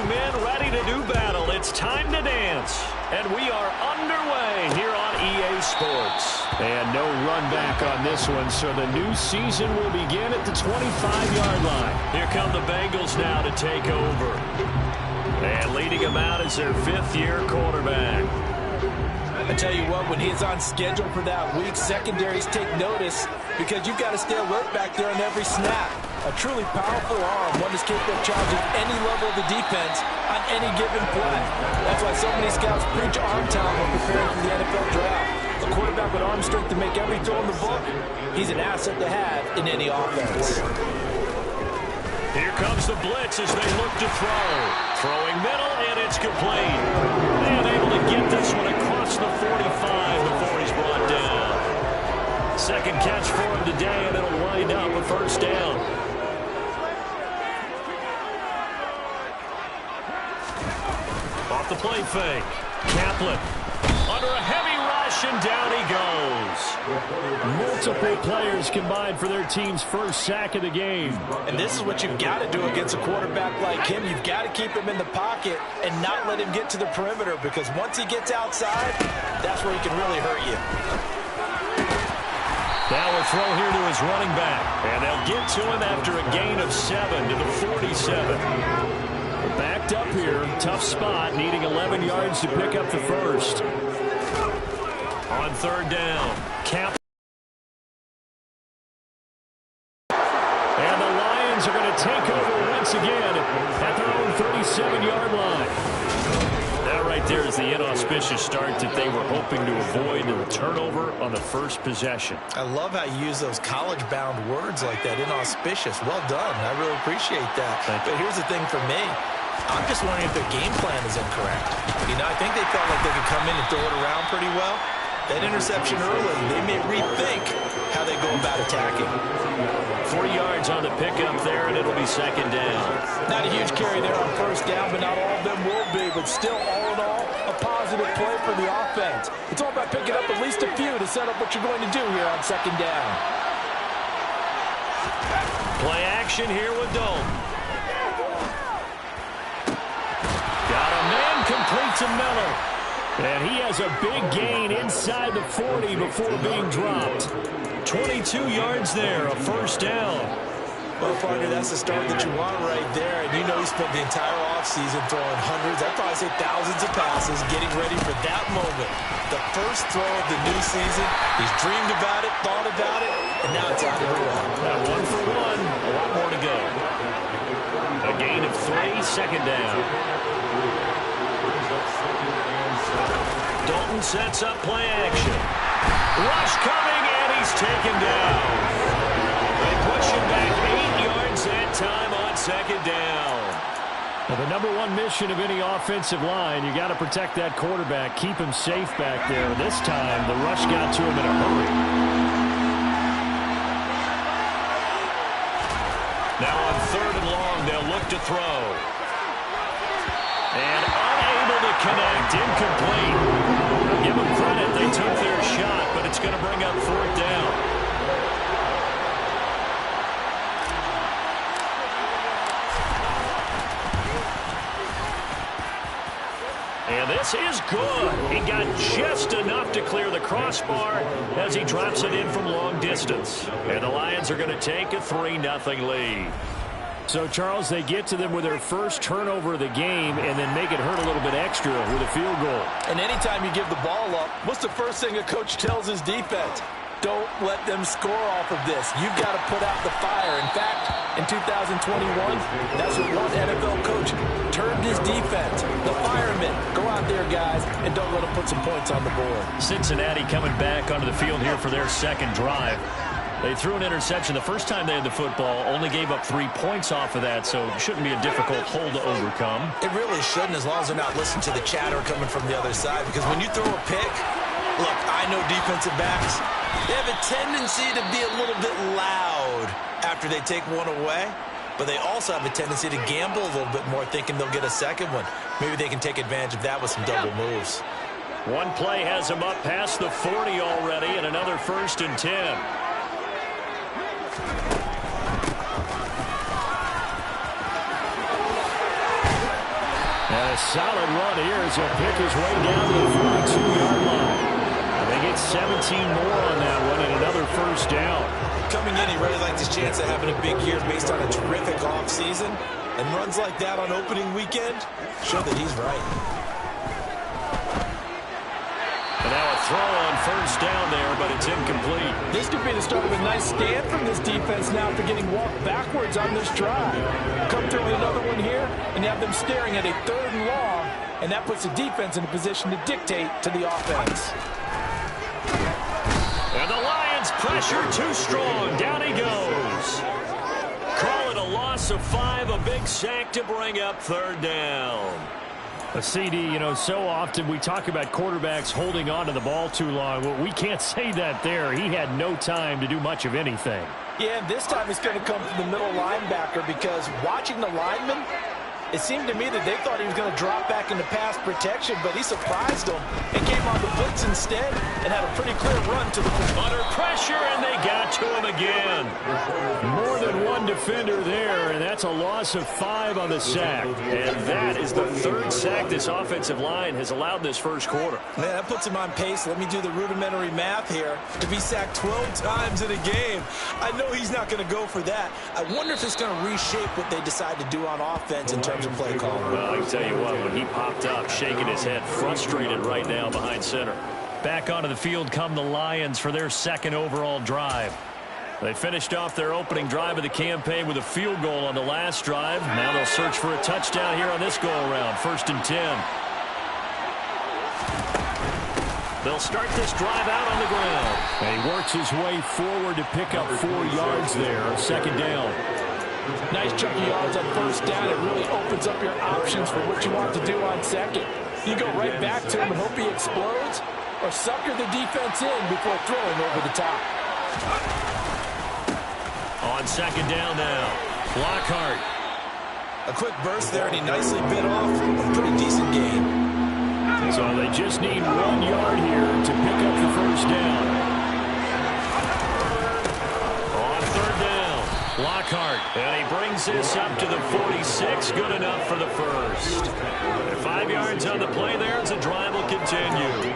Men ready to do battle. It's time to dance. And we are underway here on EA Sports. And no run back on this one, so the new season will begin at the 25-yard line. Here come the Bengals now to take over. And leading them out is their fifth-year quarterback. I tell you what, when he's on schedule for that week, secondaries take notice because you've got to stay alert back there on every snap. A truly powerful arm, one that's capable of challenging any level of the defense on any given play. That's why so many scouts preach arm talent when preparing for the NFL draft. A quarterback with arm strength to make every throw in the book, he's an asset to have in any offense. Here comes the blitz as they look to throw. Throwing middle, and it's complete. And able to get this one across the 45 before he's brought down. Second catch for him today, and it'll wind up a first down. Off the play fake. Kaplan under a heavy rush, and down he goes. Multiple players combined for their team's first sack of the game. And this is what you've got to do against a quarterback like him. You've got to keep him in the pocket and not let him get to the perimeter, because once he gets outside, that's where he can really hurt you. Now a throw here to his running back. And they'll get to him after a gain of 7 to the 47. Backed up here, tough spot, needing 11 yards to pick up the first. On third down, Cap. And the Lions are going to take over once again at their own 37-yard line. That right there is the inauspicious start that they were hoping to avoid, and the turnover on the first possession. I love how you use those college-bound words like that, inauspicious. Well done. I really appreciate that. But here's the thing for me. I'm just wondering if their game plan is incorrect. You know, I think they felt like they could come in and throw it around pretty well. That interception early, they may rethink how they go about attacking. 4 yards on the pickup there, and it'll be second down. Not a huge carry there on first down, but not all of them will be. But still, all in all, a positive play for the offense. It's all about picking up at least a few to set up what you're going to do here on second down. Play action here with Dalton. Got a man complete to Miller. And he has a big gain inside the 40 before being dropped. 22 yards there, a first down. Well, partner, that's the start that you want right there. And you know he spent the entire offseason throwing hundreds, I'd probably say thousands of passes, getting ready for that moment. The first throw of the new season. He's dreamed about it, thought about it, and now it's out of the way. Now 1 for 1, a lot more to go. A gain of 3, second down. Dalton sets up play action. Rush coming, and he's taken down. They push him back 8 yards that time on second down. Well, the number one mission of any offensive line, you got to protect that quarterback, keep him safe back there. This time, the rush got to him in a hurry. Now on third and long, they'll look to throw. And unable to connect, incomplete. Give them credit, they took their shot, but it's going to bring up fourth down. And this is good. He got just enough to clear the crossbar as he drops it in from long distance. And the Lions are going to take a 3-0 lead. So, Charles, they get to them with their first turnover of the game and then make it hurt a little bit extra with a field goal. And anytime you give the ball up, what's the first thing a coach tells his defense? Don't let them score off of this. You've got to put out the fire. In fact, in 2021, that's what one NFL coach termed his defense. The firemen. Go out there, guys, and don't let them put some points on the board. Cincinnati coming back onto the field here for their second drive. They threw an interception the first time they had the football, only gave up 3 points off of that, so it shouldn't be a difficult hole to overcome. It really shouldn't, as long as they're not listening to the chatter coming from the other side, because when you throw a pick, look, I know defensive backs, they have a tendency to be a little bit loud after they take one away, but they also have a tendency to gamble a little bit more, thinking they'll get a second one. Maybe they can take advantage of that with some double moves. One play has them up past the 40 already, and another 1st and 10. And a solid run here as he'll pick his way down to the 42-yard line. And they get 17 more on that one and another 1st down. Coming in, he really likes his chance of having a big year based on a terrific offseason. And runs like that on opening weekend show that he's right. And now a throw on 1st down there, but it's incomplete. This could be the start of a nice stand from this defense now after getting walked backwards on this drive. Come through with another one here, and you have them staring at a 3rd and long, and that puts the defense in a position to dictate to the offense. And the Lions pressure too strong. Down he goes. Call it a loss of 5, a big sack to bring up 3rd down. A CD, you know, so often we talk about quarterbacks holding on to the ball too long. Well, we can't say that there. He had no time to do much of anything. Yeah, and this time it's going to come from the middle linebacker, because watching the lineman, it seemed to me that they thought he was going to drop back into pass protection, but he surprised them and came on the blitz instead and had a pretty clear run to the under pressure, and they got to him again. More than one defender there, and that's a loss of 5 on the sack. And that is the 3rd sack this offensive line has allowed this first quarter. Man, that puts him on pace. Let me do the rudimentary math here. To be sacked 12 times in a game, I know he's not going to go for that. I wonder if it's going to reshape what they decide to do on offense in terms of play calling. Well, I can tell you what, when he popped up, shaking his head, frustrated right now behind center. Back onto the field come the Lions for their 2nd overall drive. They finished off their opening drive of the campaign with a field goal on the last drive. Now they'll search for a touchdown here on this go-around, 1st and 10. They'll start this drive out on the ground. And he works his way forward to pick up 4 yards there, 2nd down. Nice chunky yards on 1st down. It really opens up your options for what you want to do on 2nd. You go right back to him and hope he explodes, or sucker the defense in before throwing over the top. On 2nd down now, Lockhart. A quick burst there, and he nicely bit off a pretty decent gain. So they just need 1 yard here to pick up the 1st down. On 3rd down, Lockhart. And he brings this up to the 46. Good enough for the 1st. 5 yards on the play there as the drive will continue.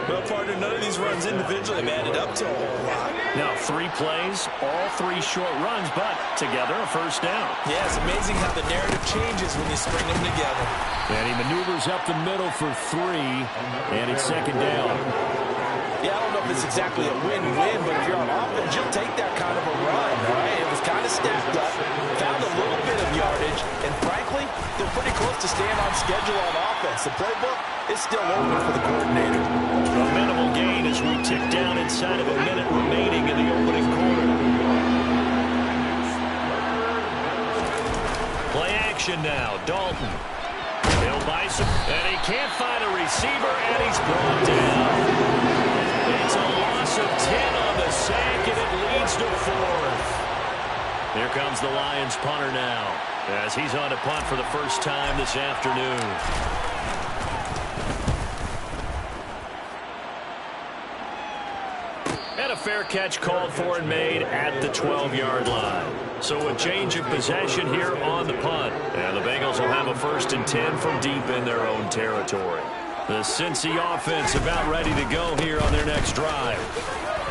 Well, partner, none of these runs individually have added up to a whole lot. Now, 3 plays, all 3 short runs, but together a 1st down. Yeah, it's amazing how the narrative changes when you string them together. And he maneuvers up the middle for 3, and it's 2nd down. Yeah, I don't know if it's exactly a win-win, but if you're on offense, you'll take that kind of a run, right? It was kind of stacked up, found a little bit of yardage, and frankly, they're pretty close to staying on schedule on offense. The playbook is still open for the coordinator. A minimal gain as we tick down inside of a minute remaining in the opening quarter. Play action now, Dalton. He'll buy some, and he can't find a receiver, and he's brought down. It's a loss of 10 on the sack, and it leads to 4th. Here comes the Lions punter now, as he's on to punt for the first time this afternoon. And a fair catch called for and made at the 12-yard line. So a change of possession here on the punt. And the Bengals will have a 1st and 10 from deep in their own territory. The Cincy offense about ready to go here on their next drive.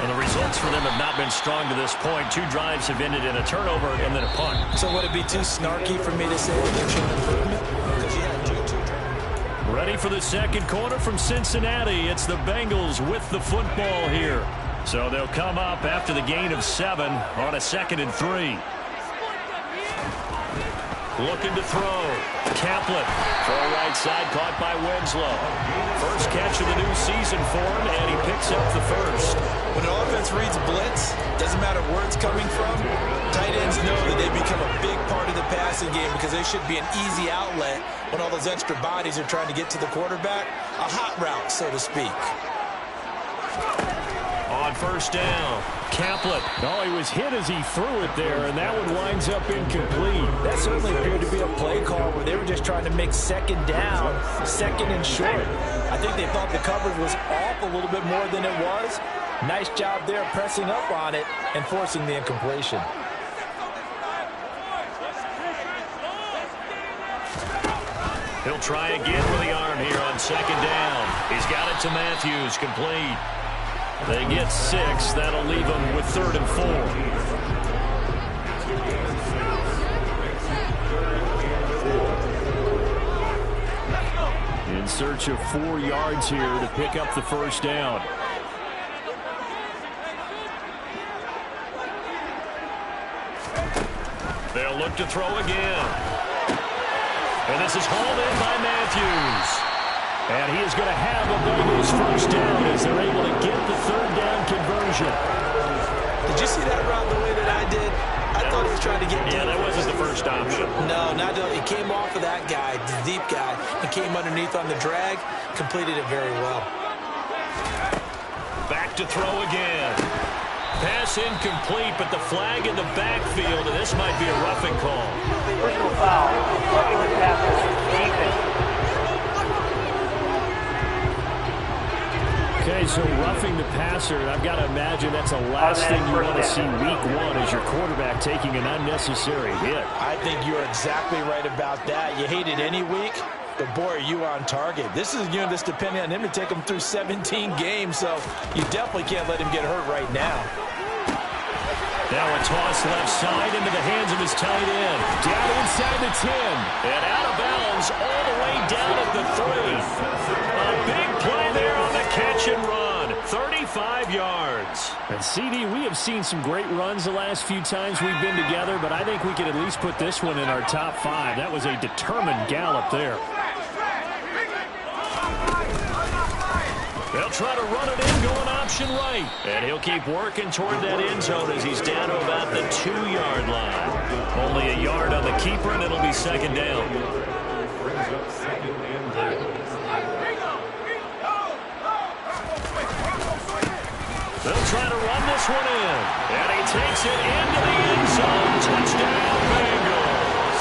And the results for them have not been strong to this point. 2 drives have ended in a turnover and then a punt. So would it be too snarky for me to say that they've shown improvement? Because you had 2 turnovers. Ready for the 2nd quarter from Cincinnati. It's the Bengals with the football here. So they'll come up after the gain of 7 on a 2nd and 3. Looking to throw. Kaplan. Throw right side caught by Winslow. First catch of the new season for him, and he picks up the 1st. When an offense reads blitz, Doesn't matter where it's coming from. Tight ends know that they become a big part of the passing game because they should be an easy outlet when all those extra bodies are trying to get to the quarterback. A hot route, so to speak. On first down, Kaplan. Oh, he was hit as he threw it there, and that one winds up incomplete. That certainly appeared to be a play call where they were just trying to make second down, second and short. I think they thought the coverage was off a little bit more than it was. Nice job there pressing up on it and forcing the incompletion. He'll try again with the arm here on second down. He's got it to Matthews, complete. They get 6. That'll leave them with 3rd and 4. In search of 4 yards here to pick up the first down. They'll look to throw again. And this is hauled in by Matthews. And he is going to have the Bengals first down as they're able to get the 3rd down conversion. Did you see that route the way that I did? I thought he was trying to get deep. Yeah, that wasn't the first option. No, not at all. He came off of that guy, the deep guy, and came underneath on the drag, completed it very well. Back to throw again. Pass incomplete, but the flag in the backfield, and this might be a roughing call. Personal foul. Roughing the passer. Defense. Okay, so roughing the passer, and I've got to imagine that's the last thing you want to see week 1 as your quarterback taking an unnecessary hit. I think you're exactly right about that. You hate it any week, but boy, are you on target. This is a unit that's depending on him to take him through 17 games, so you definitely can't let him get hurt right now. Now a toss left side into the hands of his tight end. Down inside the 10. And out of bounds all the way down at the 3. A big play there on the catch and run. 35 yards. And CD, we have seen some great runs the last few times we've been together, but I think we could at least put this one in our top 5. That was a determined gallop there. They'll try to run it in, going option right. And he'll keep working toward that end zone as he's down to about the 2-yard line. Only a yard on the keeper, and it'll be second down. They'll try to run this one in. And he takes it into the end zone. Touchdown, Bengals.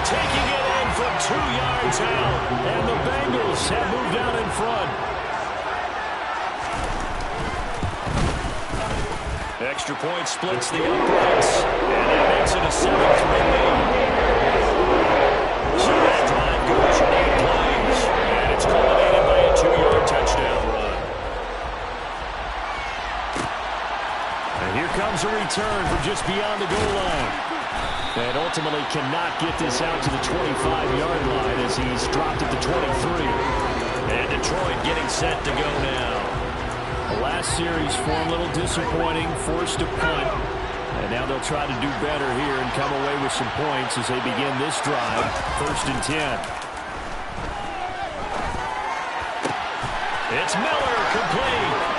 Taking it in from 2 yards out. And the Bengals have moved out in front. Extra point splits the uprights, and that makes it a 7-3 lead. So that drive goes for 8 plays, and it's culminated by a 2-yard touchdown run. And here comes a return from just beyond the goal line. And ultimately cannot get this out to the 25-yard line as he's dropped at the 23. And Detroit getting set to go now. The last series for a little disappointing, forced to punt. And now they'll try to do better here and come away with some points as they begin this drive, 1st and 10. It's Miller, complete.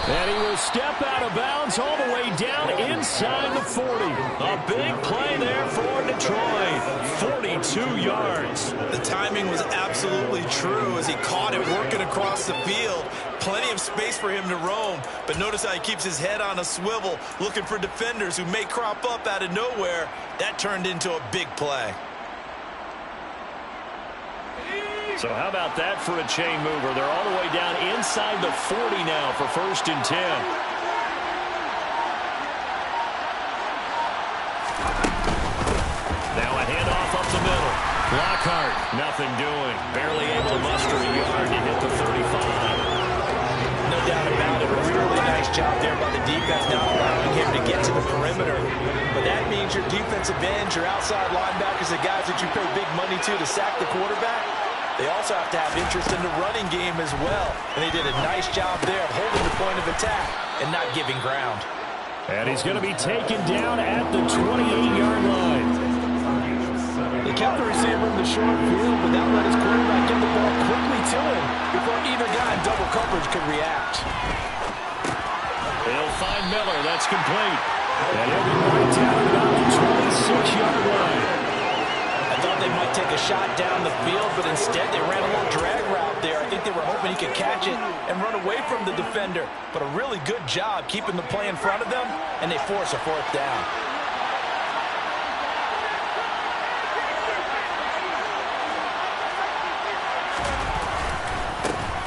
And he will step out of bounds all the way down inside the 40. A big play there for Detroit. 42 yards. The timing was absolutely true as he caught it working across the field. Plenty of space for him to roam, but notice how he keeps his head on a swivel, looking for defenders who may crop up out of nowhere. That turned into a big play. So how about that for a chain mover? They're all the way down inside the 40 now for 1st and 10. Now a handoff up the middle. Lockhart, nothing doing. Barely able to muster a yard to hit the 35. No doubt about it. A really nice job there by the defense, not allowing him to get to the perimeter. But that means your defensive ends, your outside linebackers, the guys that you pay big money to sack the quarterback, they also have to have interest in the running game as well. And they did a nice job there of holding the point of attack and not giving ground. And he's going to be taken down at the 28-yard line. They kept the receiver in the short field, but that let his quarterback get the ball quickly to him before either guy in double coverage could react. He'll find Miller. That's complete. And he'll be right down at about the 26-yard line. I thought they might take a shot down the field, but instead they ran a little drag route there. I think they were hoping he could catch it and run away from the defender. But a really good job keeping the play in front of them, and they force a fourth down.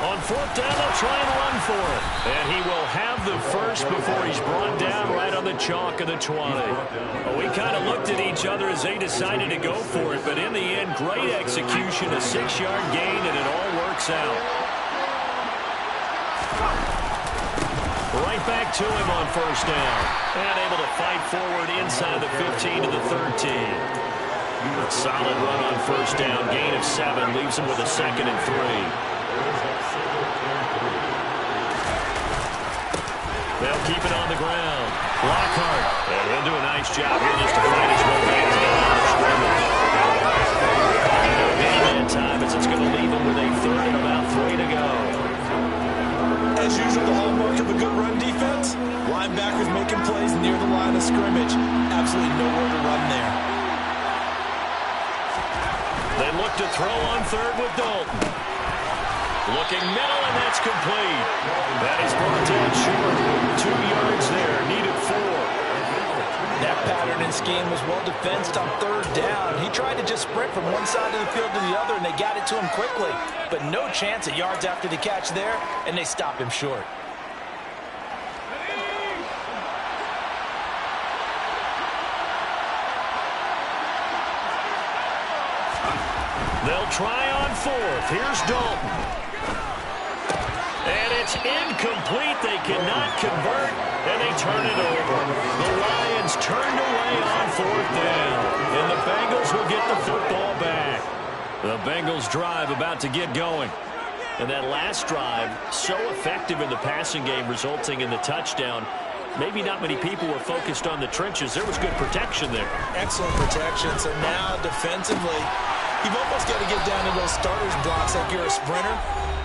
On fourth down, they'll try and run for it. And he will have the first before he's brought down right on the chalk of the 20. Well, we kind of looked at each other as they decided to go for it. But in the end, great execution, a 6-yard gain, and it all works out. Right back to him on first down. And able to fight forward inside the 15 to the 13. A solid run on first down. Gain of 7 leaves him with a 2nd and 3. They'll keep it on the ground. Lockhart. And he'll do a nice job here just to find his way back to the line of scrimmage. And time as it's going to leave him with a 3rd and about 3 to go. As usual, the hallmark of a good run defense, linebackers making plays near the line of scrimmage. Absolutely nowhere to run there. They look to throw on 3rd with Dalton. Looking middle, and that's complete. That is brought down short. 2 yards there, needed 4. That pattern and scheme was well defensed on 3rd down. He tried to just sprint from one side of the field to the other, and they got it to him quickly. But no chance at yards after the catch there, and they stop him short. They'll try on 4th. Here's Dalton. And it's incomplete. They cannot convert, and they turn it over. The Lions turned away on 4th down, and the Bengals will get the football back. The Bengals drive about to get going. And that last drive, so effective in the passing game, resulting in the touchdown. Maybe not many people were focused on the trenches. There was good protection there. Excellent protection. So now defensively, you've almost got to get down to those starters blocks like you're a sprinter.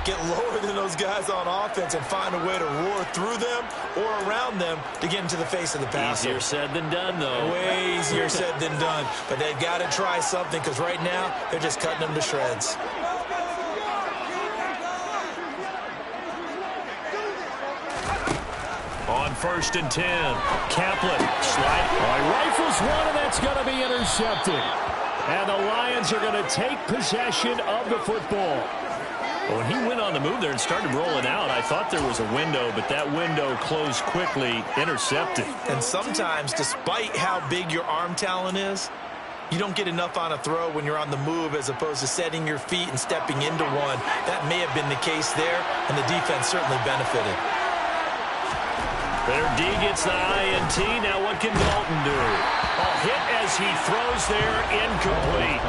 Get lower than those guys on offense and find a way to roar through them or around them to get into the face of the passer. Easier said than done, though. Way easier said than done. But they've got to try something because right now they're just cutting them to shreds. On 1st and 10, Kaplan sliding. Rifles one, and that's going to be intercepted. And the Lions are going to take possession of the football. When he went on the move there and started rolling out, I thought there was a window, but that window closed quickly, intercepted. And sometimes, despite how big your arm talent is, you don't get enough on a throw when you're on the move as opposed to setting your feet and stepping into one. That may have been the case there, and the defense certainly benefited. Their D gets the INT. Now what can Dalton do? A hit as he throws there, incomplete.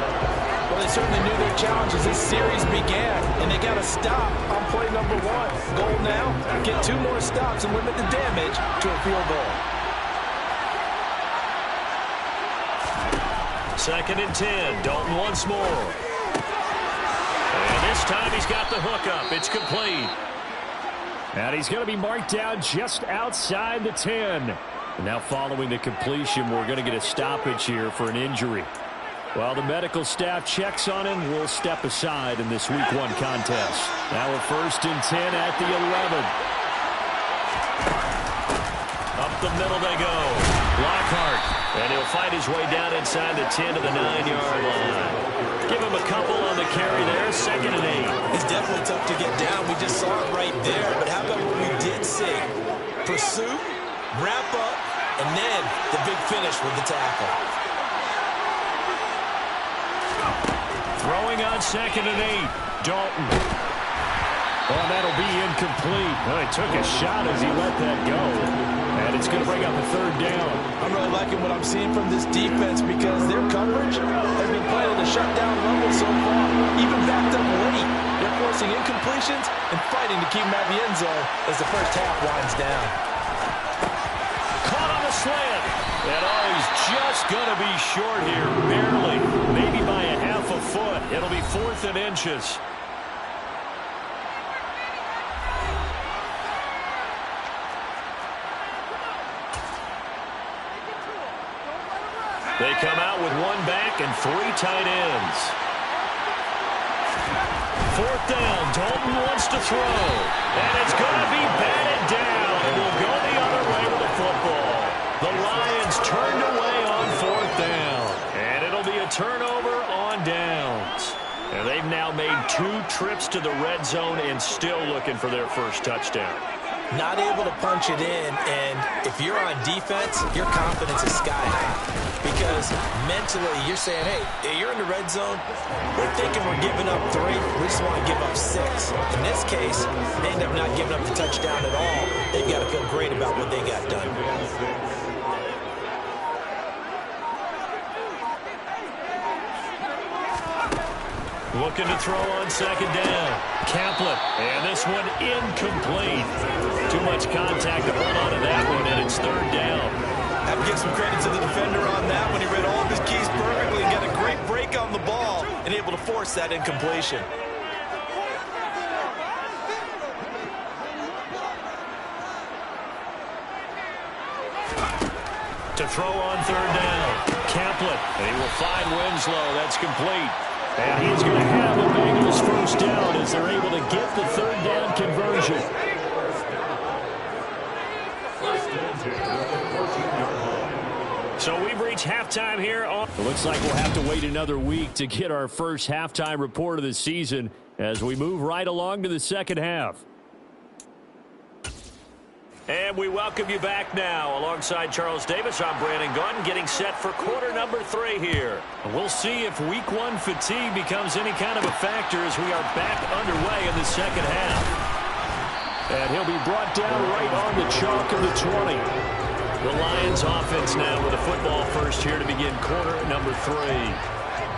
Well, they certainly knew their challenge as this series began, and they got to stop on play number 1. Goal now, get 2 more stops and limit the damage to a field goal. 2nd and 10, Dalton once more. And this time he's got the hook up. It's complete. And he's going to be marked down just outside the 10. And now following the completion, we're going to get a stoppage here for an injury. While the medical staff checks on him, we'll step aside in this Week 1 contest. Now a 1st and 10 at the 11. Up the middle they go. Lockhart. And he'll fight his way down inside the 10 to the 9-yard line. Give him a couple on the carry there. 2nd and 8. It's definitely tough to get down. We just saw it right there. But how about what we did see? Pursuit, wrap up, and then the big finish with the tackle. Throwing on 2nd and 8. Dalton. Oh, that'll be incomplete. Well, he took a shot as he let that go. And it's going to bring up a 3rd down. I'm really liking what I'm seeing from this defense because their coverage has been playing at a shutdown level so far. Even backed up late, they're forcing incompletions and fighting to keep them at the end zone as the first half winds down. Caught on the slant. And oh, he's just going to be short here, barely, maybe by a half a foot. It'll be 4th and inches. They come out with one back and 3 tight ends. 4th down. Dalton wants to throw. And it's going to be batted down. It will go the other way with the football. The Lions turned away on 4th down. And it'll be a turnover on downs. And they've now made 2 trips to the red zone and still looking for their first touchdown. Not able to punch it in, and if you're on defense, your confidence is sky high. Because mentally, you're saying, hey, you're in the red zone. We're thinking we're giving up 3. We just want to give up 6. In this case, they end up not giving up the touchdown at all. They've got to feel great about what they got done. Looking to throw on 2nd down. Kaplan, and this one incomplete. Too much contact to hold on to that one, and it's 3rd down. I have to give some credit to the defender on that one. He read all of his keys perfectly and got a great break on the ball and able to force that incompletion. To throw on 3rd down. Kaplan, and he will find Winslow. That's complete. And he's going to have the Bengals first down as they're able to get the 3rd down conversion. So we've reached halftime here. It looks like we'll have to wait another week to get our first halftime report of the season as we move right along to the second half. And we welcome you back now. Alongside Charles Davis, I'm Brandon Gaudin, getting set for quarter number 3 here. And we'll see if week 1 fatigue becomes any kind of a factor as we are back underway in the second half. And he'll be brought down right on the chalk of the 20. The Lions offense now with the football first here to begin quarter number 3.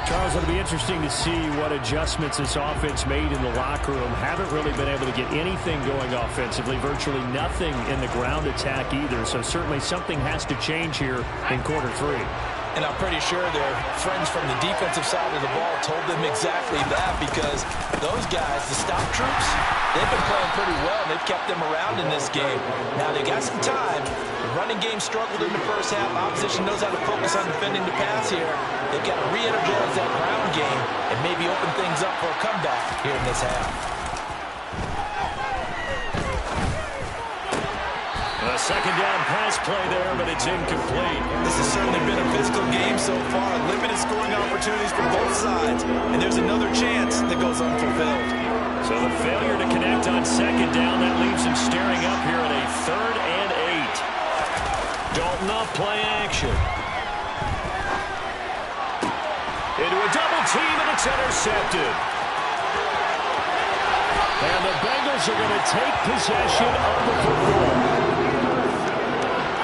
Charles, it'll be interesting to see what adjustments this offense made in the locker room. Haven't really been able to get anything going offensively, virtually nothing in the ground attack either. So certainly something has to change here in quarter 3. And I'm pretty sure their friends from the defensive side of the ball told them exactly that, because those guys, the stop troops, they've been playing pretty well. They've kept them around in this game. Now, they got some time. The running game struggled in the first half. Opposition knows how to focus on defending the pass here. They've got to re-energize that ground game and maybe open things up for a comeback here in this half. A second down pass play there, but it's incomplete. This has certainly been a physical game so far. Limited scoring opportunities for both sides. And there's another chance that goes unfulfilled. So the failure to connect on second down, that leaves him staring up here at a 3rd and 8. Dalton off play action. Into a double team, and it's intercepted. And the Bengals are going to take possession of the football.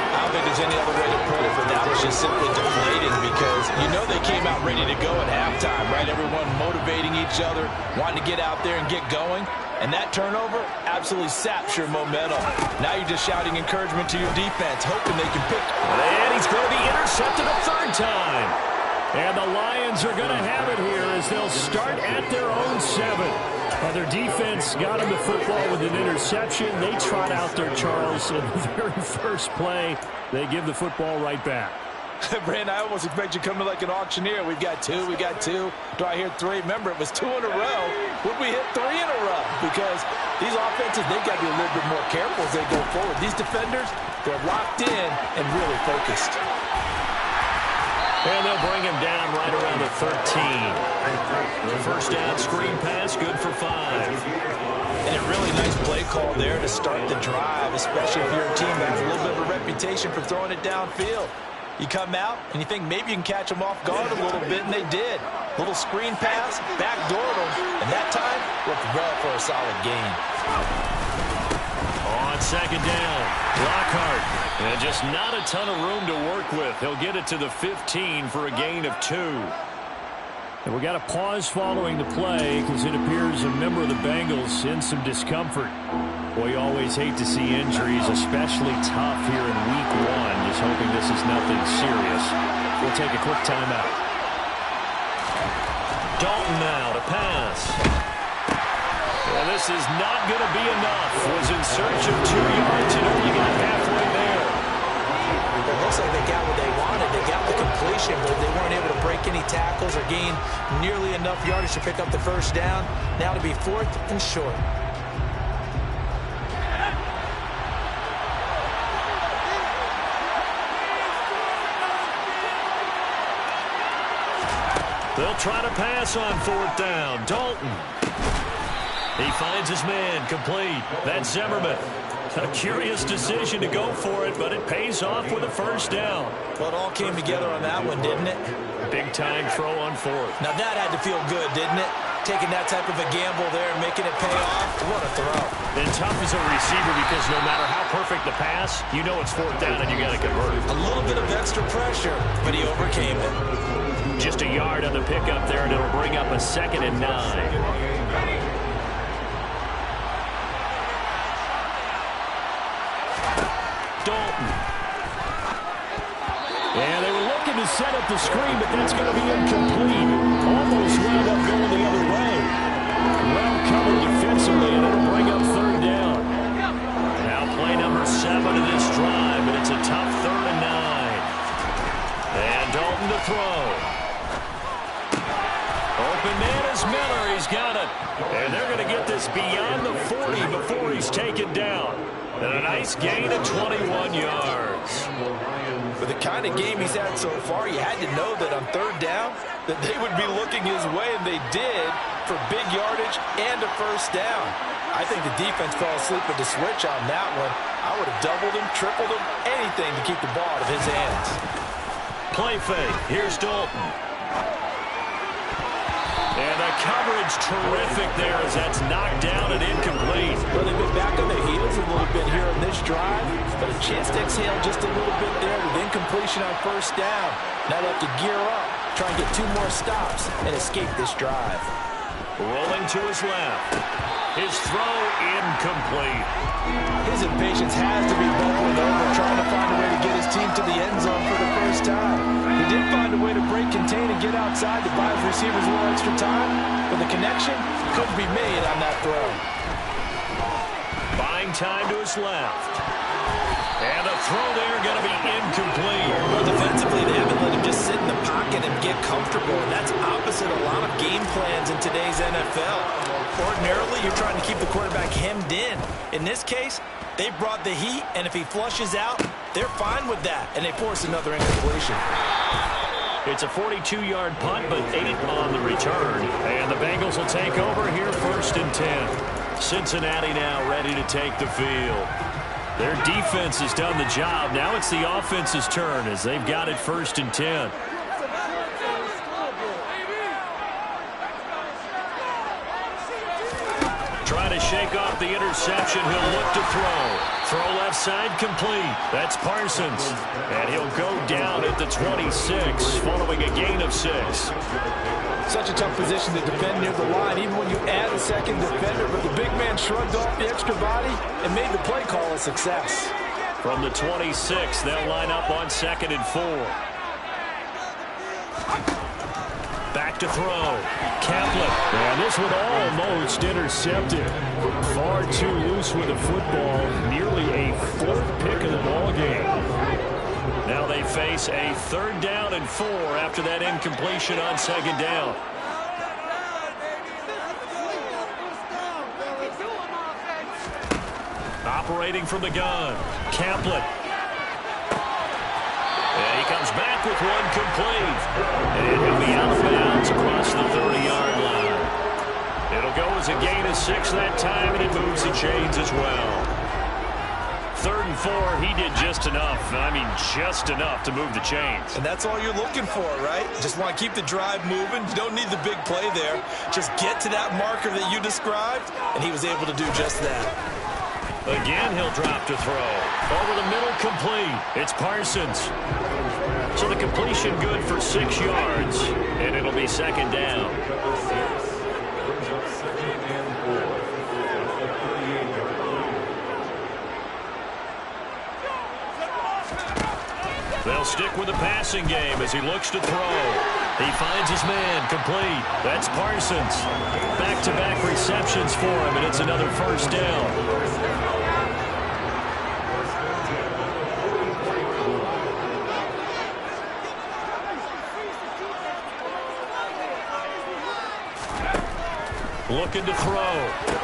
I don't think there's any other way to put it, but that was just simply deflating, because you know they came out ready to go at halftime, right? Everyone motivating each other, wanting to get out there and get going. And that turnover absolutely saps your momentum. Now you're just shouting encouragement to your defense, hoping they can pick. And he's going to be intercepted a 3rd time. And the Lions are going to have it here as they'll start at their own 7. Their defense got him the football with an interception. They trot out there, Charles, in the very first play. They give the football right back. Brandon, I almost expect you coming like an auctioneer. We've got 2, we got 2. Do I hear 3? Remember, it was 2 in a row. Would we hit 3 in a row? Because these offenses, they've got to be a little bit more careful as they go forward. These defenders, they're locked in and really focused. And they'll bring him down right around the 13. The first down screen pass, good for 5. And a really nice play call there to start the drive, especially if you're a team that has a little bit of a reputation for throwing it downfield. You come out and you think maybe you can catch them off guard a little bit, and they did. Little screen pass, backdoored them, and that time worked well for a solid gain. On second down, Lockhart. And just not a ton of room to work with. He'll get it to the 15 for a gain of 2. And we got a pause following the play because it appears a member of the Bengals in some discomfort. Boy, you always hate to see injuries, especially tough here in week 1. Just hoping this is nothing serious. We'll take a quick timeout. Dalton now to pass. Well, this is not going to be enough. Was in search of 2 yards and only got halfway there. Well, it looks like they got what they wanted. They got the completion, but they weren't able to break any tackles or gain nearly enough yardage to pick up the first down. Now to be 4th and short. They'll try to pass on 4th down. Dalton. He finds his man, complete. That's Zimmerman. A curious decision to go for it, but it pays off with a first down. Well, it all came together on that one, didn't it? Big-time throw on 4th. Now that had to feel good, didn't it? Taking that type of a gamble there and making it pay off. What a throw. And tough as a receiver because no matter how perfect the pass, you know it's 4th down and you got to convert. A little bit of extra pressure, but he overcame it. Just a yard on the pickup there, and it'll bring up a 2nd and 9. Dalton. And they were looking to set up the screen, but that's going to be incomplete. Almost wound up going the other way. Well covered defensively, and it'll bring up 3rd down. Now play number 7 of this drive, but it's a tough 3rd and 9. And Dalton to throw. Open man is Miller. He's got it. And they're going to get this beyond the 40 before he's taken down. And a nice gain of 21 yards. With the kind of game he's had so far, you had to know that on 3rd down that they would be looking his way, and they did, for big yardage and a first down. I think the defense fell asleep with the switch on that one. I would have doubled him, tripled him, anything to keep the ball out of his hands. Play fake. Here's Dalton. And the coverage terrific there as that's knocked down and incomplete. Well, they've been back on their heels a little bit here on this drive, but a chance to exhale just a little bit there with incompletion on first down. Now they have to gear up, try and get 2 more stops, and escape this drive. Rolling to his left. His throw incomplete. His impatience has to be bubbling over, trying to find a way to get his team to the end zone for the first time. He did find a way to break, contain, and get outside to buy his receivers a little extra time, but the connection couldn't be made on that throw. Buying time to his left. And a throw there going to be incomplete. Well, defensively, they haven't let him just sit in the pocket and get comfortable, and that's opposite a lot of game plans in today's NFL. Ordinarily, you're trying to keep the quarterback hemmed in. In this case, they brought the heat, and if he flushes out, they're fine with that, and they force another incompletion. It's a 42-yard punt, but 8 on the return. And the Bengals will take over here 1st and 10. Cincinnati now ready to take the field. Their defense has done the job. Now it's the offense's turn as they've got it 1st and 10. Trying to shake off the interception. He'll look to throw. Throw left side complete. That's Parsons. And he'll go down at the 26 following a gain of 6. Such a tough position to defend near the line, even when you add a second defender. But the big man shrugged off the extra body and made the play call a success. From the 26, they'll line up on 2nd and 4. Back to throw. Kaplan. And this one almost intercepted. Far too loose with the football. Nearly a 4th pick of the ball game. Now they face a 3rd down and 4 after that incompletion on 2nd down. Operating from the gun. Kaplan. And he comes back with one complete. And he'll be out of bounds across the 30-yard line. It'll go as a gain of 6 that time, and it moves the chains as well. 3rd and 4, he did just enough. I mean, just enough to move the chains. And that's all you're looking for, right? Just want to keep the drive moving. You don't need the big play there. Just get to that marker that you described, and he was able to do just that. Again, he'll drop to throw. Over the middle, complete. It's Parsons. So the completion good for 6 yards, and it'll be 2nd down. They'll stick with the passing game as he looks to throw. He finds his man, complete. That's Parsons. Back-to-back receptions for him, and it's another first down. looking to throw.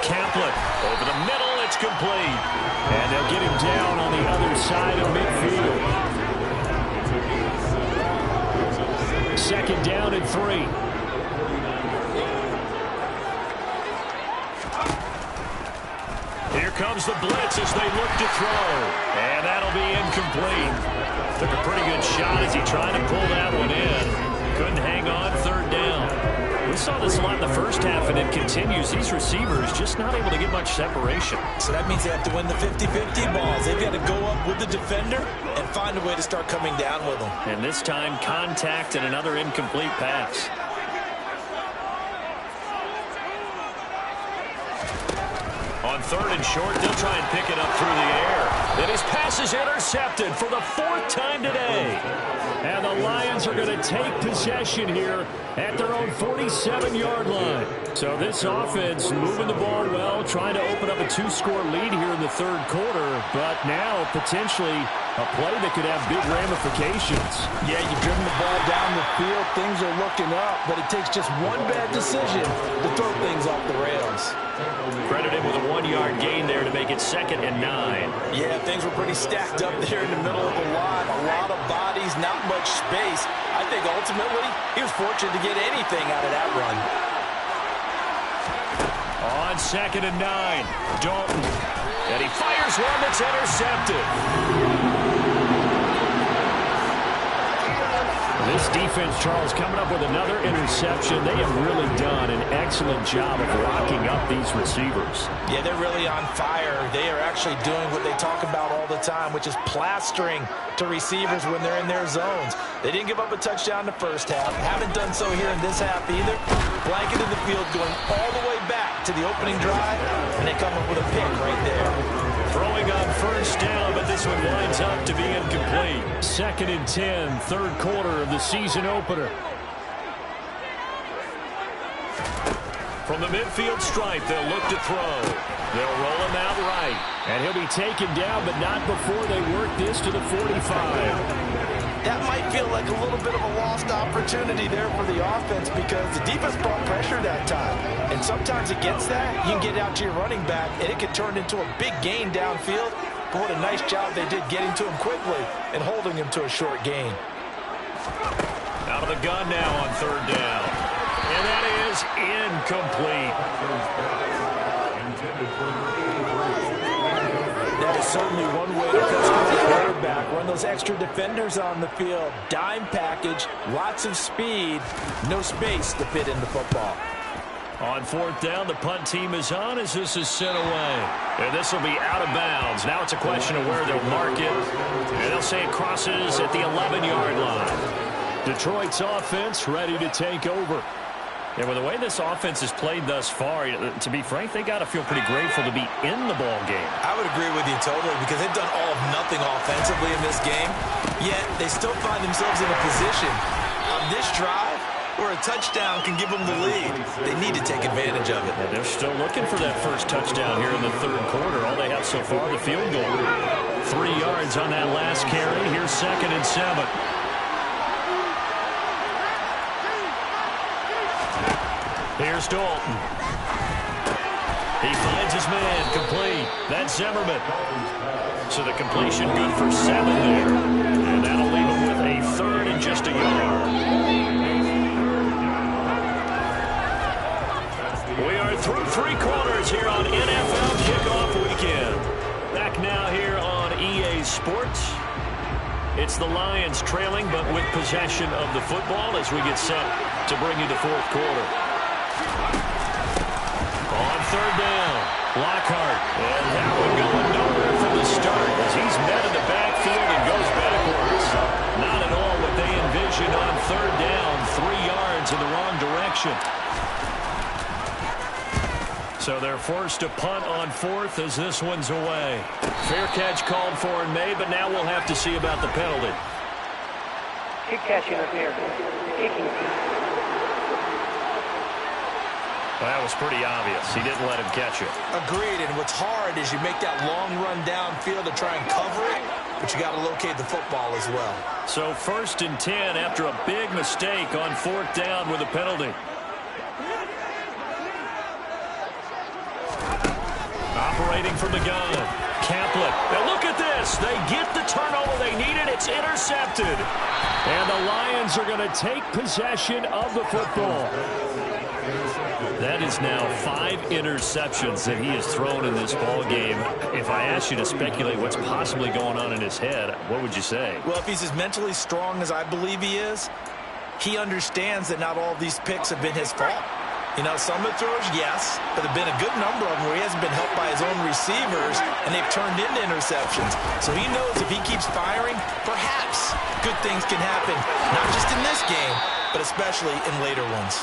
Kaplan over the middle. It's complete. And they'll get him down on the other side of midfield. Second down and 3. Here comes the blitz as they look to throw. And that'll be incomplete. Took a pretty good shot as he tried to pull that one in. Couldn't hang on. Third down. We saw this a lot in the first half, and it continues. These receivers just not able to get much separation. So that means they have to win the 50-50 balls. They've got to go up with the defender and find a way to start coming down with them. And this time, contact and another incomplete pass. On third and short, they'll try and pick it up through the air. And his pass is intercepted for the 4th time today. And the Lions are going to take possession here at their own 47-yard line. So this offense moving the ball well, trying to open up a 2-score lead here in the third quarter. But now potentially a play that could have big ramifications. Yeah, you've driven the ball down the field. Things are looking up, but it takes just one bad decision to throw things off the rails. Credit him with a 1-yard gain there to make it 2nd and 9. Yeah, things were pretty stacked up there in the middle of the line. A lot of bodies, not much space. I think ultimately he was fortunate to get anything out of that run. On 2nd and 9, Dalton. And he fires one that's intercepted. This defense, Charles, coming up with another interception. They have really done an excellent job of locking up these receivers. Yeah, they're really on fire. They are actually doing what they talk about all the time, which is plastering to receivers when they're in their zones. They didn't give up a touchdown in the first half. Haven't done so here in this half either. Blanketed the field, going all the way back to the opening drive, and they come up with a pick right there. Throwing on first down, but this one winds up to be incomplete. 2nd and 10, third quarter of the season opener. From the midfield stripe, they'll look to throw. They'll roll him out right. And he'll be taken down, but not before they work this to the 45. That might feel like a little bit of a lost opportunity there for the offense because the defense brought pressure that time. And sometimes against that, you can get out to your running back, and it can turn into a big gain downfield. But what a nice job they did getting to him quickly and holding him to a short gain. Out of the gun now on third down. And that is incomplete. That is certainly one way to custom the quarterback. Run those extra defenders on the field. Dime package, lots of speed, no space to fit in the football. On fourth down, the punt team is on as this is sent away. And this will be out of bounds. Now it's a question of where they'll mark it. And they'll say it crosses at the 11-yard line. Detroit's offense ready to take over. And with the way this offense has played thus far, to be frank, they got to feel pretty grateful to be in the ball game. I would agree with you totally because they've done all of nothing offensively in this game, yet they still find themselves in a position on this drive where a touchdown can give them the lead. They need to take advantage of it. And they're still looking for that first touchdown here in the third quarter. All they have so far, the field goal. 3 yards on that last carry. Here's 2nd and 7. Here's Dalton. He finds his man, complete. That's Zimmerman. So the completion good for 7 there. And that'll leave him with a 3rd and just a yard. We are through 3 quarters here on NFL Kickoff Weekend. Back now here on EA Sports. It's the Lions trailing, but with possession of the football as we get set to bring you the fourth quarter. On third down, Lockhart. And that one going nowhere from the start as he's met in the backfield and goes backwards. Not at all what they envisioned on third down. 3 yards in the wrong direction. So they're forced to punt on fourth as this one's away. Fair catch called for and made, but now we'll have to see about the penalty. Kick catch interference. Kicking. Well, that was pretty obvious. He didn't let him catch it. Agreed, and what's hard is you make that long run downfield to try and cover it, but you got to locate the football as well. So 1st and 10 after a big mistake on fourth down with a penalty. Formating from the gun. Kaplan. Now look at this. They get the turnover they needed. It's intercepted. And the Lions are going to take possession of the football. That is now 5 interceptions that he has thrown in this ball game. If I asked you to speculate what's possibly going on in his head, what would you say? Well, if he's as mentally strong as I believe he is, he understands that not all of these picks have been his fault. You know, some of the throws, yes, but there have been a good number of them where he hasn't been helped by his own receivers, and they've turned into interceptions. So he knows if he keeps firing, perhaps good things can happen, not just in this game, but especially in later ones.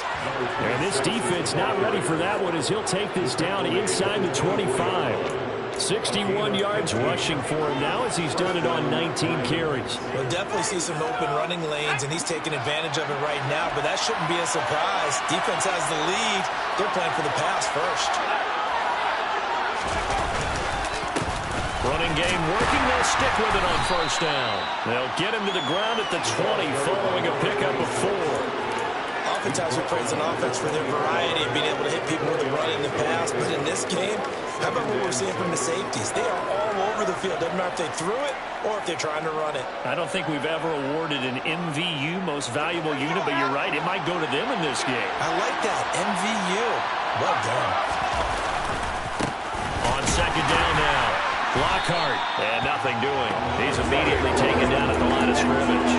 And this defense not ready for that one as he'll take this down inside the 25. 61 yards rushing for him now as he's done it on 19 carries. We'll definitely see some open running lanes, and he's taking advantage of it right now, but that shouldn't be a surprise. Defense has the lead. They're playing for the pass first. Running game working. They'll stick with it on first down. They'll get him to the ground at the 20 following a pickup of 4. Oftentimes we praise an offense for their variety of being able to hit people with a run in the pass, but in this game, how about what we're seeing from the safeties? They are all over the field. Doesn't matter if they threw it or if they're trying to run it. I don't think we've ever awarded an MVU, most valuable unit, but you're right. It might go to them in this game. I like that. MVU. Well done. On second down now. Lockhart. And nothing doing. He's immediately taken down at the line of scrimmage.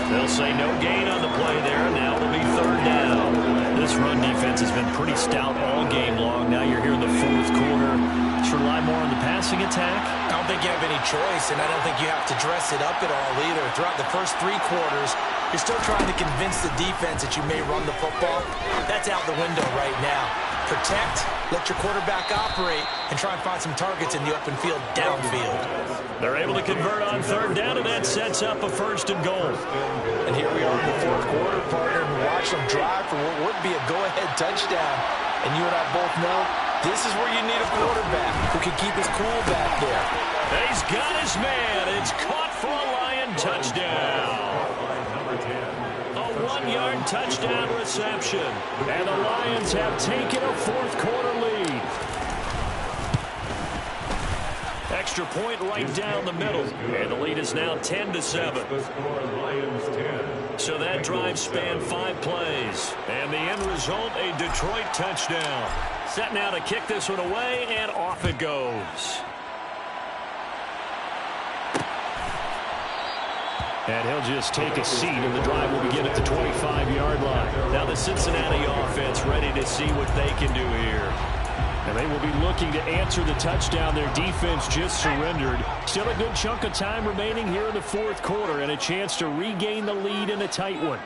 They'll say no gain on the play there. Now it'll be third down. This run defense has been pretty stout all game long. Now you're here in the fourth quarter. Should rely more on the passing attack? I don't think you have any choice, and I don't think you have to dress it up at all either. Throughout the first 3 quarters, you're still trying to convince the defense that you may run the football. That's out the window right now. Protect, let your quarterback operate, and try and find some targets in the open field downfield. They're able to convert on third down, and that sets up a first and goal. And here we are in the fourth quarter, partner, and watch them drive for what would be a go-ahead touchdown. And you and I both know this is where you need a quarterback who can keep his cool back there. He's got his man. It's caught for a Lion touchdown. A 1-yard touchdown reception. And the Lions have taken a fourth quarter lead. Extra point right down the middle. And the lead is now 10-7. So that drive spanned 5 plays. And the end result, a Detroit touchdown. Set now to kick this one away, and off it goes. And he'll just take a seat, and the drive will begin at the 25-yard line. Now the Cincinnati offense ready to see what they can do here. And they will be looking to answer the touchdown their defense just surrendered. Still a good chunk of time remaining here in the fourth quarter, and a chance to regain the lead in a tight one.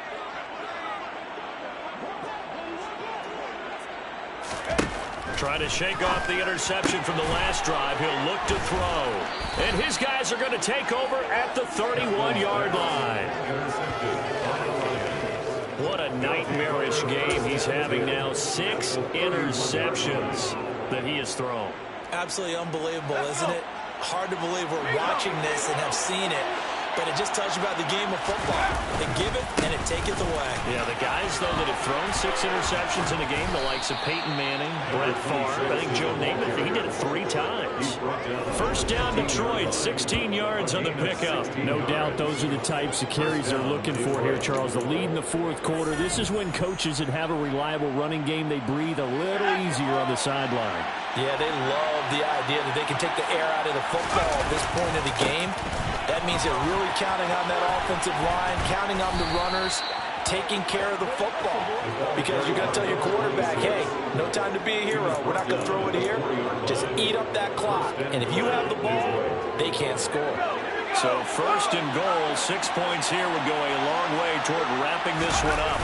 Trying to shake off the interception from the last drive. He'll look to throw. And his guys are going to take over at the 31-yard line. What a nightmarish game he's having now. 6 interceptions that he has thrown. Absolutely unbelievable, isn't it? Hard to believe we're watching this and have seen it. But it just tells you about the game of football. They give it, and it taketh away. Yeah, the guys, though, that have thrown 6 interceptions in a game, the likes of Peyton Manning, Brett Favre, I think Joe Namath, he did it 3 times. First down, Detroit, 16 yards on the pickup. No doubt those are the types of carries they're looking for here, Charles. The lead in the fourth quarter. This is when coaches that have a reliable running game, they breathe a little easier on the sideline. Yeah, they love the idea that they can take the air out of the football at this point of the game. That means they're really counting on that offensive line, counting on the runners, taking care of the football. Because you're going to tell your quarterback, hey, no time to be a hero. We're not going to throw it here. Just eat up that clock. And if you have the ball, they can't score. So first and goal, 6 points here would go a long way toward wrapping this one up.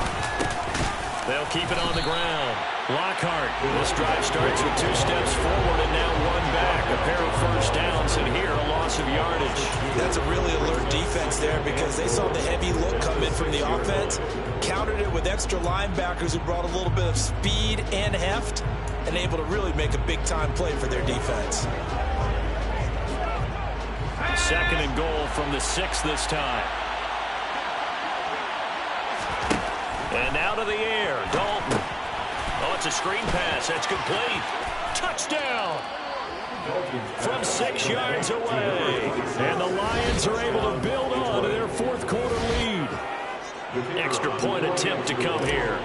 They'll keep it on the ground. Lockhart. This drive starts with 2 steps forward and now 1 back. A pair of first downs, and here a loss of yardage. That's a really alert defense there because they saw the heavy look come in from the offense, countered it with extra linebackers who brought a little bit of speed and heft, and able to really make a big-time play for their defense. Second and goal from the 6 this time. And out of the air, Dalton. Oh, it's a screen pass. That's complete. Touchdown. from 6 yards away. And the Lions are able to build on to their fourth quarter lead. Extra point attempt to come here.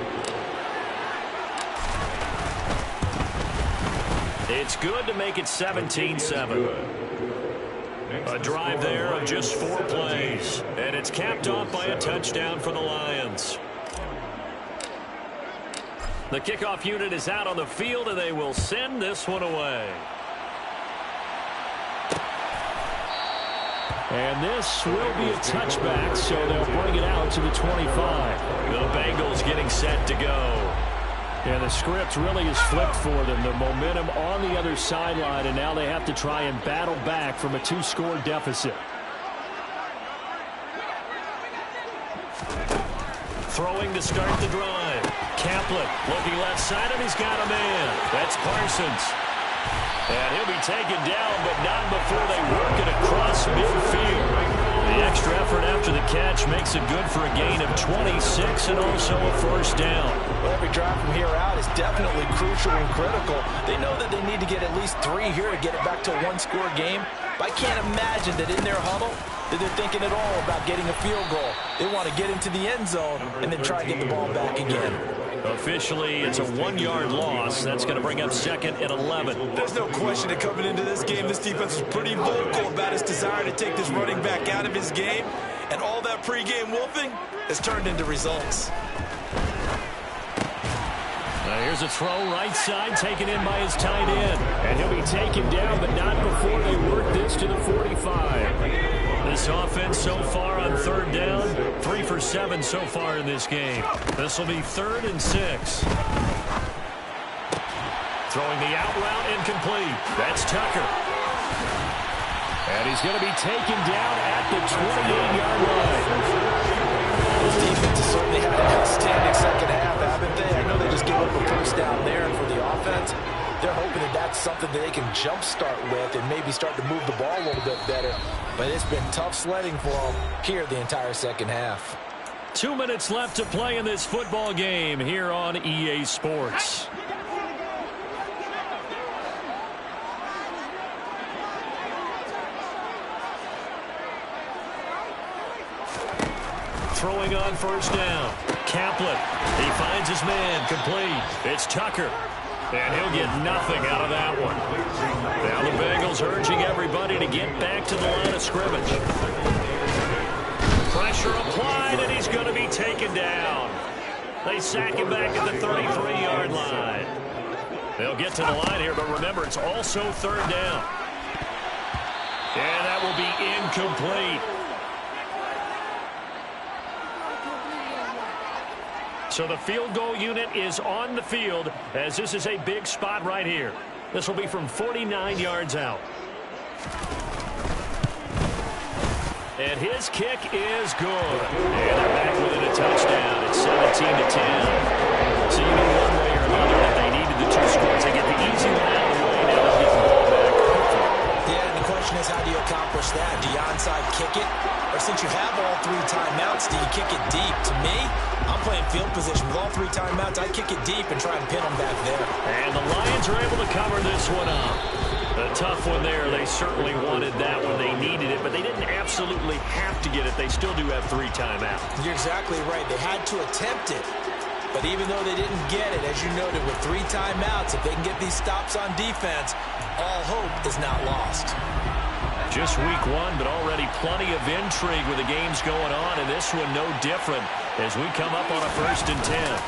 It's good to make it 17-7. A drive there of just 4 plays. And it's capped off by a touchdown for the Lions. The kickoff unit is out on the field, and they will send this one away. And this will be a touchback, so they'll bring it out to the 25. The Bengals getting set to go. And the script really is flipped for them. The momentum on the other sideline, and now they have to try and battle back from a 2-score deficit. Throwing to start the drive. Kaplan looking left side, and he's got a man. That's Parsons. And he'll be taken down, but not before they work it across midfield. The extra effort after the catch makes it good for a gain of 26 and also a first down. Well, every drive from here out is definitely crucial and critical. They know that they need to get at least 3 here to get it back to a 1-score game. But I can't imagine that in their huddle that they're thinking at all about getting a field goal. They want to get into the end zone and then try to get the ball back again. Officially, it's a 1-yard loss. That's going to bring up 2nd and 11. There's no question that coming into this game, this defense was pretty vocal about its desire to take this running back out of his game. And all that pregame wolfing has turned into results. Here's a throw right side taken in by his tight end. And he'll be taken down, but not before they work this to the 45. This offense so far on 3rd down, 3 for 7 so far in this game. This will be 3rd and 6. Throwing the out route incomplete. That's Tucker. And he's going to be taken down at the 28-yard line. This defense has certainly had an outstanding second half, haven't they? I know they just gave up a first down there, and for the offense, they're hoping that that's something that they can jumpstart with and maybe start to move the ball a little bit better. But it's been tough sledding for them here the entire second half. 2 minutes left to play in this football game here on EA Sports. Throwing on first down. Kaplan. He finds his man. Complete. It's Tucker. And he'll get nothing out of that one. Now the Bengals urging everybody to get back to the line of scrimmage. Pressure applied, and he's going to be taken down. They sack him back at the 33-yard line. They'll get to the line here, but remember, it's also 3rd down. And that will be incomplete. So the field goal unit is on the field, as this is a big spot right here. This will be from 49 yards out. And his kick is good. And they're back within a touchdown. It's 17-10. So you know one way or another that they needed the 2 scores. They get the easy one out of the way. Now they'll get the ball back. Yeah, and the question is, how do you accomplish that? Do you onside kick it? Or since you have all 3 timeouts, do you kick it deep? To me, I'm playing field position. With all 3 timeouts, I kick it deep and try and pin them back there. And the Lions are able to cover this one up. A tough one there. They certainly wanted that one. They needed it, but they didn't absolutely have to get it. They still do have 3 timeouts. You're exactly right. They had to attempt it. But even though they didn't get it, as you noted, with 3 timeouts, if they can get these stops on defense, all hope is not lost. Just week 1, but already plenty of intrigue with the games going on, and this one no different as we come up on a 1st and 10.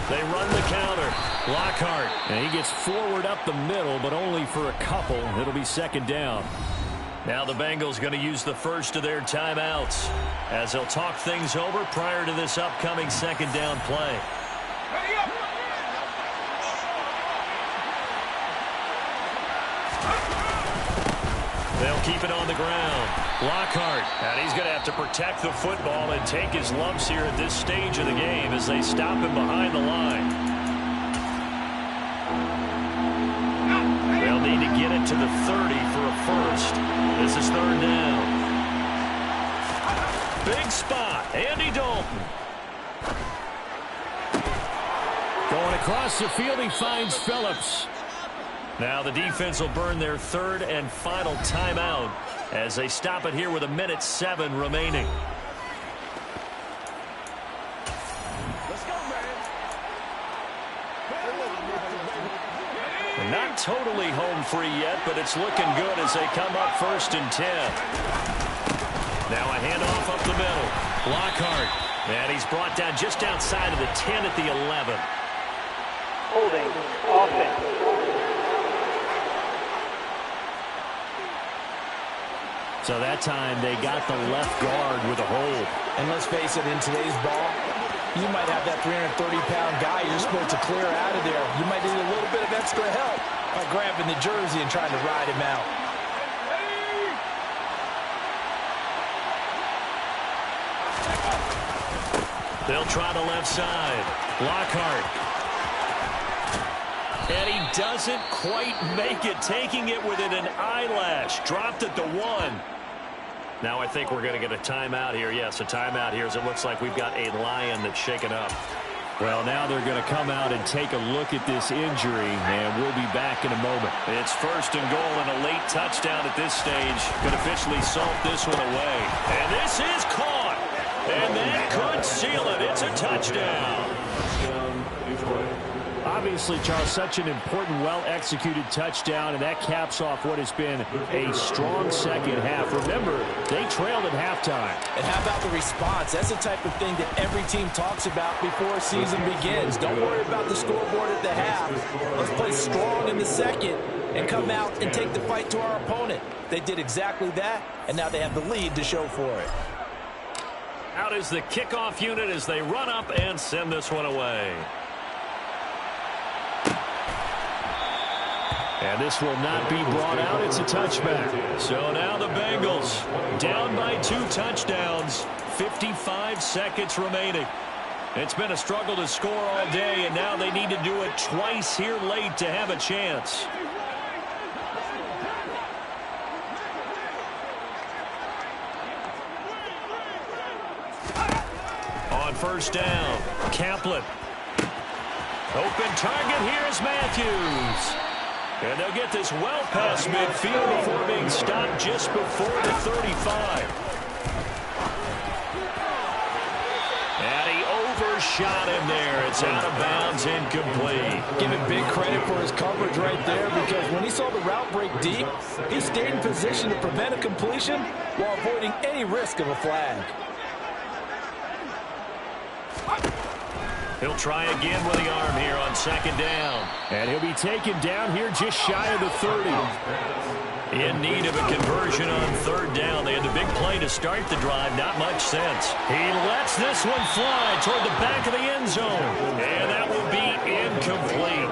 They run the counter. Lockhart, and he gets forward up the middle, but only for a couple. It'll be 2nd down. Now the Bengals going to use the first of their timeouts as they'll talk things over prior to this upcoming 2nd down play. They'll keep it on the ground. Lockhart, and he's going to have to protect the football and take his lumps here at this stage of the game as they stop him behind the line. They'll need to get it to the 30 for a first. This is 3rd down. Big spot, Andy Dalton. Going across the field, he finds Phillips. Now the defense will burn their third and final timeout as they stop it here with 1:07 remaining. Let's go, man. Not totally home free yet, but it's looking good as they come up 1st and 10. Now a handoff up the middle. Lockhart. And he's brought down just outside of the 10 at the 11. Holding offense. So that time they got the left guard with a hold. And let's face it, in today's ball, you might have that 330-pound guy you're supposed to clear out of there. You might need a little bit of extra help by grabbing the jersey and trying to ride him out. They'll try the left side. Lockhart. And he doesn't quite make it, taking it within an eyelash. Dropped at the 1. Now I think we're going to get a timeout here. Yes, a timeout here as it looks like we've got a Lion that's shaken up. Well, now they're going to come out and take a look at this injury, and we'll be back in a moment. It's 1st and goal and a late touchdown at this stage. Could officially salt this one away. And this is caught. And that could seal it. It's a touchdown. Obviously, Charles, such an important, well-executed touchdown, and that caps off what has been a strong second half. Remember, they trailed at halftime. And how about the response? That's the type of thing that every team talks about before a season begins. Don't worry about the scoreboard at the half. Let's play strong in the second and come out and take the fight to our opponent. They did exactly that, and now they have the lead to show for it. Out is the kickoff unit as they run up and send this one away. And this will not be brought out. It's a touchback. So now the Bengals down by 2 touchdowns. 55 seconds remaining. It's been a struggle to score all day, and now they need to do it twice here late to have a chance. On 1st down, Kaplan. Open target, here's Matthews. And they'll get this well past midfield before being stopped just before the 35. And he overshot him there. It's out of bounds, incomplete. Give him big credit for his coverage right there, because when he saw the route break deep, he stayed in position to prevent a completion while avoiding any risk of a flag. He'll try again with the arm here on 2nd down. And he'll be taken down here just shy of the 30. In need of a conversion on 3rd down. They had the big play to start the drive. Not much sense. He lets this one fly toward the back of the end zone. And that will be incomplete.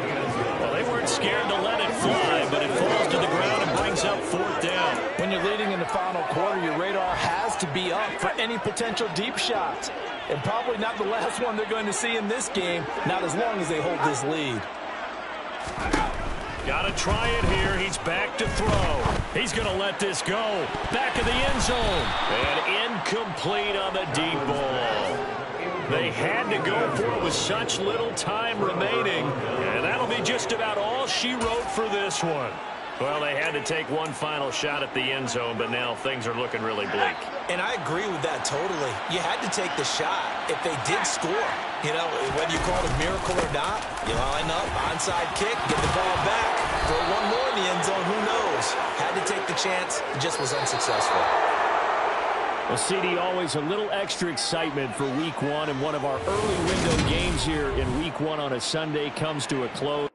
Well, they weren't scared to let it fly, but it falls to the ground and brings up 4th down. When you're leading in the final quarter, your radar has to be up for any potential deep shots. And probably not the last one they're going to see in this game, not as long as they hold this lead. Got to try it here. He's back to throw. He's going to let this go. Back of the end zone. And incomplete on the deep ball. They had to go for it with such little time remaining. And that'll be just about all she wrote for this one. Well, they had to take one final shot at the end zone, but now things are looking really bleak. And I agree with that totally. You had to take the shot if they did score. You know, whether you call it a miracle or not, you line up, onside kick, get the ball back. Throw one more in the end zone, who knows? Had to take the chance, just was unsuccessful. Well, CD, always a little extra excitement for Week 1, and one of our early window games here in Week 1 on a Sunday comes to a close.